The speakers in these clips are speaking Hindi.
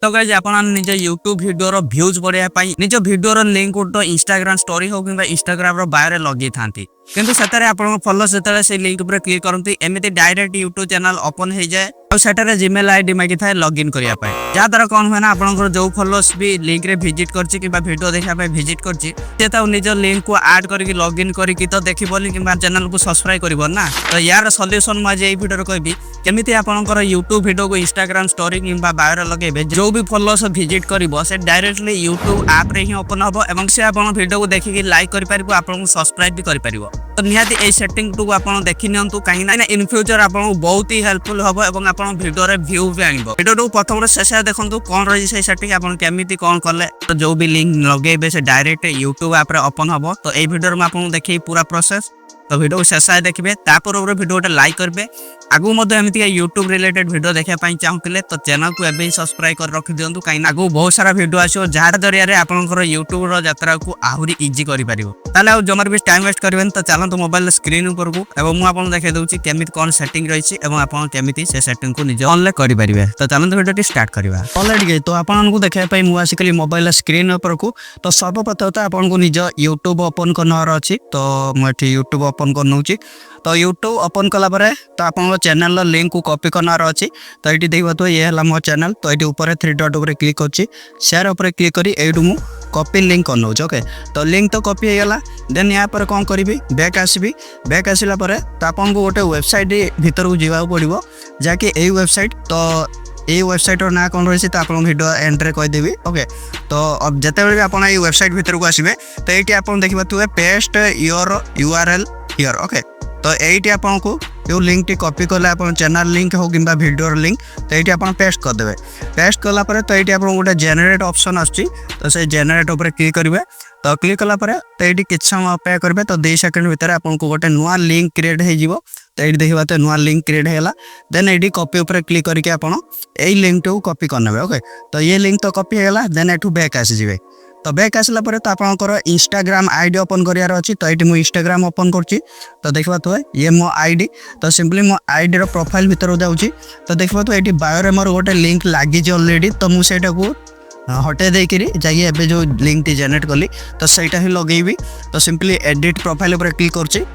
तो गाइस आपण निज YouTube वीडियो रो व्यूज बढ़िया पाई निज वीडियो रो लिंक तो Instagram स्टोरी हो किबा Instagram रो बायो रे लगी थांती किंतु सेतारे आपण फॉलो सेतारे से लिंक ऊपर क्लिक करंती एमिति डायरेक्ट YouTube चैनल ओपन हो जाए और सेटारे जीमेल आईडी मागी थाए लॉगिन करिया पाए जा द्वारा कोन होना आपनकर जो फॉलोअर्स भी लिंक रे विजिट करछि किबा वीडियो देखा पाए विजिट करछि से ता निज लिंक को ऐड करके लॉगिन करके तो देखि बोली किबा चैनल को सब्सक्राइब करिवो ना तो यार सॉल्यूशन म जे वीडियो रे कहबी केमिति आपनकर YouTube वीडियो को Instagram स्टोरी किबा बायो रे लगेबे जो भी फॉलोअर्स विजिट करिवो से डायरेक्टली YouTube ऐप रे ही ओपन होबो एवं से आपन वीडियो को देखि लाइक करि परिबो आपन सब्सक्राइब भी करि परिबो तो निहाती ए सेटिंग टू आपन देखि नियंतु काहे ना इन फ्यूचर आपन बहुत ही हेल्पफुल होबो एवं आपन वीडियो रे व्यू भी आनिबो वीडियो टू प्रथम रे शेष देखंतु कोन रही से सेटिंग आपन केमिति कोन करले तो जो भी लिंक लगेबे से डायरेक्ट YouTube ऐप रे ओपन होबो तो ए वीडियो में आपन देखि पूरा प्रोसेस तो वीडियो को शेष देखिए तापर वीडियो लाइक करेंगे आगु एमती यूट्यूब रिलेटेड वीडियो देखा चाहूले तो चैनल को एवं सब्सक्राइब कर रखी दिंतु कहीं आगु बहुत सारा वीडियो आसो जार जरिया आपंकर यूट्यूब यात्रा को आहरी इजी कर जमार भी टाइम वेस्ट करेंगे तो चलते मोबाइल स्क्रीन ऊपर को मुझे देखा दूसरी केमी कौन सेटिंग रही है केमी से सेटिंग को निज ऑनलाइन करेंगे तो चलते वीडियो स्टार्ट करवा ऑलरेडी तो आपको देखा मुझे आसिकली मोबाइल स्क्रीन ऊपर को तो सर्वप्रथम तो आपको निज यूट्यूब ओपन करनार अच्छी तो मुझे यूट्यूब ओपन कर तो यूट्यूब ओपन कला तो आप चैनल लिंक को कॉपी करनार अच्छी तो ये देखा तो ये है मो चैनल तो ये ऊपर 3 डॉट उपर क्लिक अच्छी शेयर उपर क्लिक करी एटू मु कॉपी लिंक कर नौच ओके तो लिंक तो कॉपी होगा देन यहाँ पर कौन करी बैक आसबि बैक आसला तो आपको गोटे वेबसाइट भीतर को जावाक पड़ो जहाँकि यही वेबसाइट तो ये वेबसाइट ना कौन रही तो आप वीडियो एंड कहदेवी ओके तो अब जिते भी आप वेबसाइट भीतर को आसबे तो ये आप देखिए paste your URL here okay तो ये आपको जो लिंक टी कॉपी कले आप चैनल लिंक हो कि वीडियो लिंक तो ये आप पेस्ट करदे पेस्ट कलापर तो ये आप गोटे जेनेरेट ऑप्शन आछी तो से जेनेरेट उपर क्लिक करेंगे तो क्लिक कलापर तो ये किछ समय अपेक्षा करेंगे तो 2 सेकंड भितर आपको गोटे नुआ लिंक क्रिएट हो तो ये देखा तो नुआ लिंक क्रिएट होगा देन ये कॉपी उपर क्लिक करके आप लिंक को कॉपी करने ओके तो ये लिंक तो कॉपी होगा देन एठू बैक आसीजे तो बैक आसला तो आपंकर इंस्टाग्राम आईडी ओपन करार अच्छी तो ये मुझे इंस्टाग्राम ओपन कर तो देखा तो ये मो आईडी तो सिंपली मो आईडी रो प्रोफाइल भीतर जाऊँगी तो देखा तो ये बायो मोर गोटे लिंक लगी ऑलरेडी तो मुझे हटे देकरी जाइए एबे जो लिंक टी जनरेट कली तो सहीटा ही लगेबी तो सिंपली एडिट प्रोफाइल पर क्लिक कर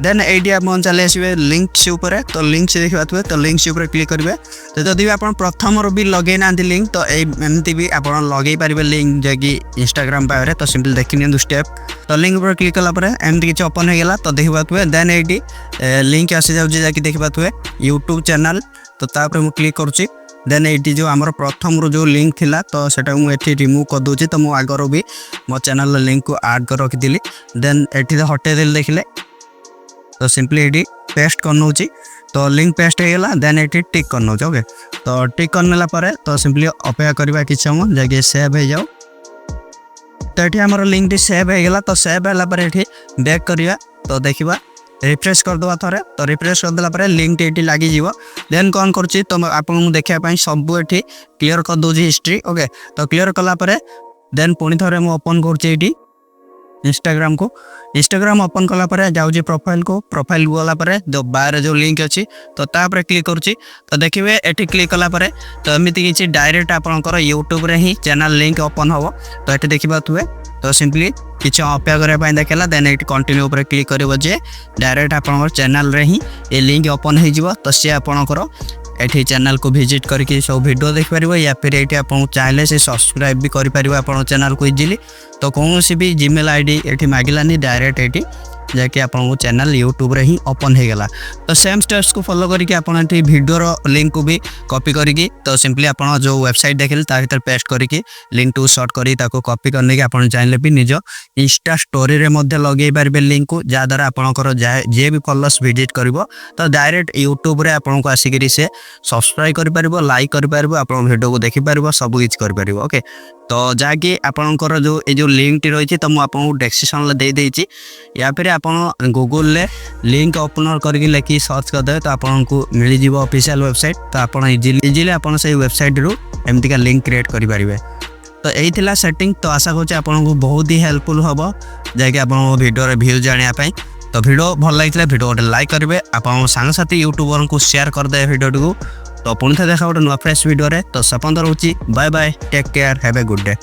देन ये आप चले आसवे लिंक से ऊपर तो लिंक से देखा तो लिंक से ऊपर क्लिक करेंगे तो जब भी आप प्रथम भी लगे ना लिंक तो एमती भी आप लगे पारे लिंक जैकि इंस्टाग्राम बायो तो सिंपल देखी नि स्टेप तो लिंक ऊपर क्लिक कलापर एमती किसी ओपन होगा तो देखा थे देन ये लिंक आसी जाए देखा थे यूट्यूब चैनल तो तापर मुझे क्लिक करुँची देन ये जो आम प्रथम जो लिंक थिला तो सेटा मुझे रिमूव कर दूसरी तो मुझे आगर भी मो चैनल लिंक को ऐड कर रखी देन ये हटेदेली देखिले तो सिंपली ये पेस्ट कर नौची तो लिंक पेस्ट होगा देन ये टिक कर नौचे ओके तो टिक करनेला तो सिंपली अपेक्षा करवा कि समय जैसे सेव हो जाओ तो ये आम लिंक सेव होगा तो सेव है ये बैक करवा तो देखा रिफ्रेश करदे थे तो रिफ्रेश करदेला लिंक ये लगी देन कौन कर तो आपको देखापी सब ये क्लीयर कर दूसरी हिस्ट्री ओके तो क्लीयर कलापर देन पुणी थे मुझे ओपन कर इंस्टाग्राम को इंस्टाग्राम ओपन कलापर जाऊँगी प्रोफाइल को गलापर जो बाहर जो लिंक अच्छी तो तापर क्लिक करुँची तो देखिए ये क्लिक कलापर तो एमती किसी डायरेक्ट आपंकर यूट्यूब रे ही चैनल लिंक ओपन हम तो ये देखा हुए तो सिंपली किसी अपेक्षा करने देखला देन ये कंटिन्यू उपर क्लिक कर डायरेक्ट आप चैनल रे ही ये लिंक ओपन हो तो सी आपंकर ये चैनल को विजिट करके सब वीडियो देख पार या फिर ये आप चाहिए से सब्सक्राइब भी करें आप चैनल को इजिली तो कौन भी जीमेल आईडी ये मांगलानी डायरेक्ट ये जैकि आप चैनल यूट्यूब रे ही ओपन हो गला तो सेम स्टेप्स को फॉलो करके आप वीडियो लिंक को भी कॉपी करी तो सिंपली आप जो वेबसाइट देखिले भर पेस्ट करके लिंक टू शॉर्ट करी कॉपी करने की आप चाहिए भी निज इंस्टा स्टोरी रे लगे पारे लिंक को जहाँद्वारा आपंकर जे भी फॉलोअर्स विजिट कर तो डायरेक्ट यूट्यूब रे आपको आसिक से सब्सक्राइब कर लाइक कर आप वीडियो को देखिपार सब किसी कर ओके तो जहाँकि आपंकर जो लिंक टी रही तो मुझे डिस्क्रिप्शन दे देती या फिर आप गूगल लिंक ओपन करके लिखी सर्च करदे तो आपको मिल जाव ऑफिशियल वेबसाइट तो आप इजिली आप वेबसाइट रू एमतीका लिंक क्रिएट करेंगे तो यही थिला सेटिंग तो आशा करुँचे आपको बहुत ही हेल्पफुल हम जैकि आप वीडियो व्यूज जानापी तो वीडियो भल लगी वीडियो गोटे लाइक करेंगे आप सांगसाथी यूट्यूबर को शेयर करदे वीडियो को तो पुणी थे देखा गोटे नुआ फ्रेश वीडियो रे तो सपंद रोची bye bye take care have a good day.